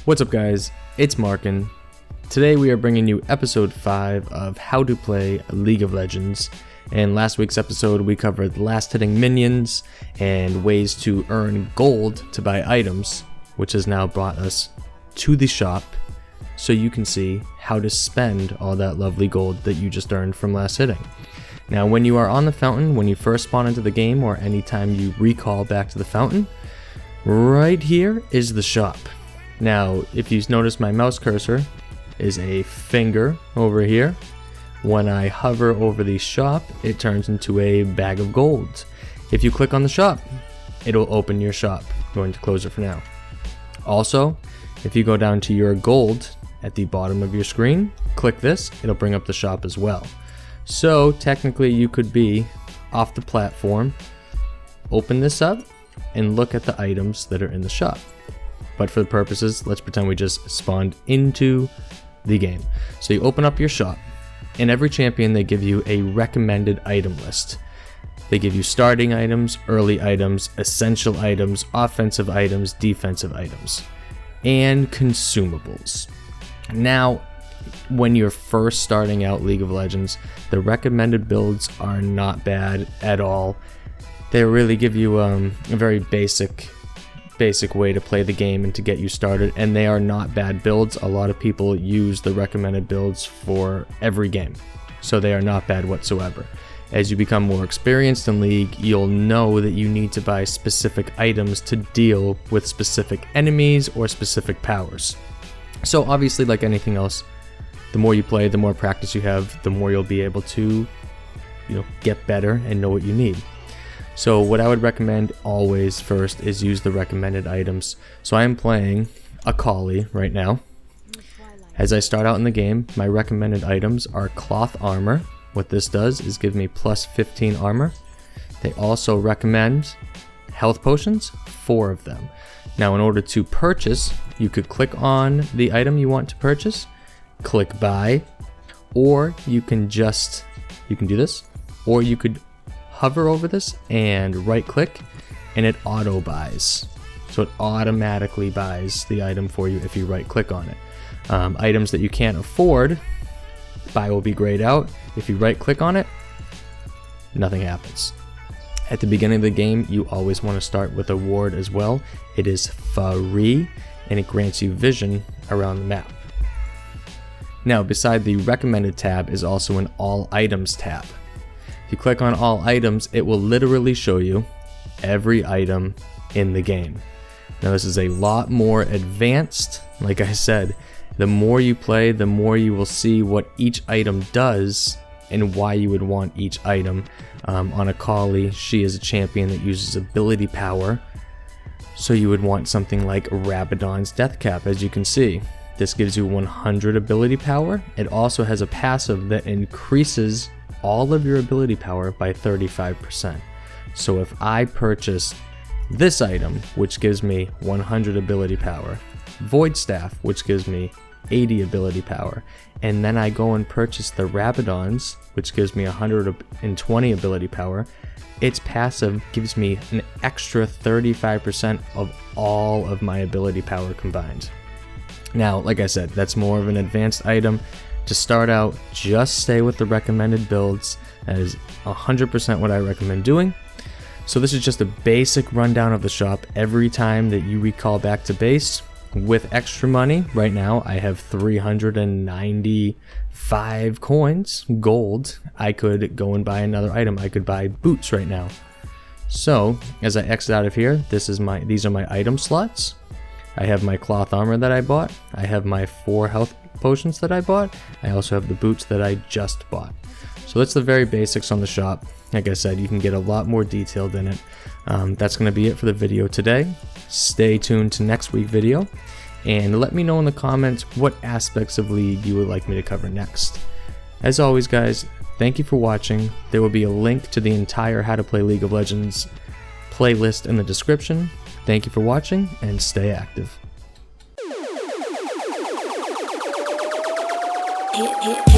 What's up guys, it's Markin. Today we are bringing you episode 5 of how to play League of Legends. In last week's episode we covered last hitting minions and ways to earn gold to buy items, which has now brought us to the shop so you can see how to spend all that lovely gold that you just earned from last hitting. Now when you are on the fountain, when you first spawn into the game or anytime you recall back to the fountain, right here is the shop. Now, if you notice, my mouse cursor is a finger over here. When I hover over the shop, it turns into a bag of gold. If you click on the shop, it'll open your shop. I'm going to close it for now. Also, if you go down to your gold at the bottom of your screen, click this, it'll bring up the shop as well. So technically you could be off the platform, open this up, and look at the items that are in the shop. But for the purposes, let's pretend we just spawned into the game. So you open up your shop. In every champion, they give you a recommended item list. They give you starting items, early items, essential items, offensive items, defensive items, and consumables. Now, when you're first starting out League of Legends, the recommended builds are not bad at all. They really give you a very basic way to play the game and to get you started, and they are not bad builds. A lot of people use the recommended builds for every game, so they are not bad whatsoever. As you become more experienced in League, you'll know that you need to buy specific items to deal with specific enemies or specific powers. So obviously, like anything else, the more you play, the more practice you have, the more you'll be able to, get better and know what you need. So what I would recommend always first is use the recommended items. So I am playing Akali right now. As I start out in the game, my recommended items are cloth armor. What this does is give me plus 15 armor. They also recommend health potions, 4 of them. Now in order to purchase, you could click on the item you want to purchase, click buy, or you can do this, or you could hover over this and right click and it auto buys. So it automatically buys the item for you if you right click on it. Items that you can't afford, buy will be grayed out. If you right click on it, nothing happens. At the beginning of the game, you always want to start with a ward as well. It is free and it grants you vision around the map. Now beside the recommended tab is also an all items tab. If you click on all items, it will literally show you every item in the game. Now this is a lot more advanced. Like I said, the more you play, the more you will see what each item does and why you would want each item. On Akali, she is a champion that uses ability power, so you would want something like Rabadon's Death Cap. As you can see, this gives you 100 ability power. It also has a passive that increases all of your ability power by 35%. So if I purchase this item, which gives me 100 ability power, Void Staff, which gives me 80 ability power, and then I go and purchase the Rabadons, which gives me 120 ability power, its passive gives me an extra 35% of all of my ability power combined. Now, like I said, that's more of an advanced item. To start out, just stay with the recommended builds. That is 100% what I recommend doing. So this is just a basic rundown of the shop. Every time that you recall back to base with extra money, right now I have 395 coins, gold. I could go and buy another item. I could buy boots right now. So as I exit out of here, these are my item slots. I have my cloth armor that I bought. I have my 4 health potions that I bought. I also have the boots that I just bought. So that's the very basics on the shop. Like I said, you can get a lot more detailed in it. That's going to be it for the video today. Stay tuned to next week's video and let me know in the comments what aspects of League you would like me to cover next. As always guys, thank you for watching. There will be a link to the entire How to Play League of Legends playlist in the description. Thank you for watching and stay active. Hit.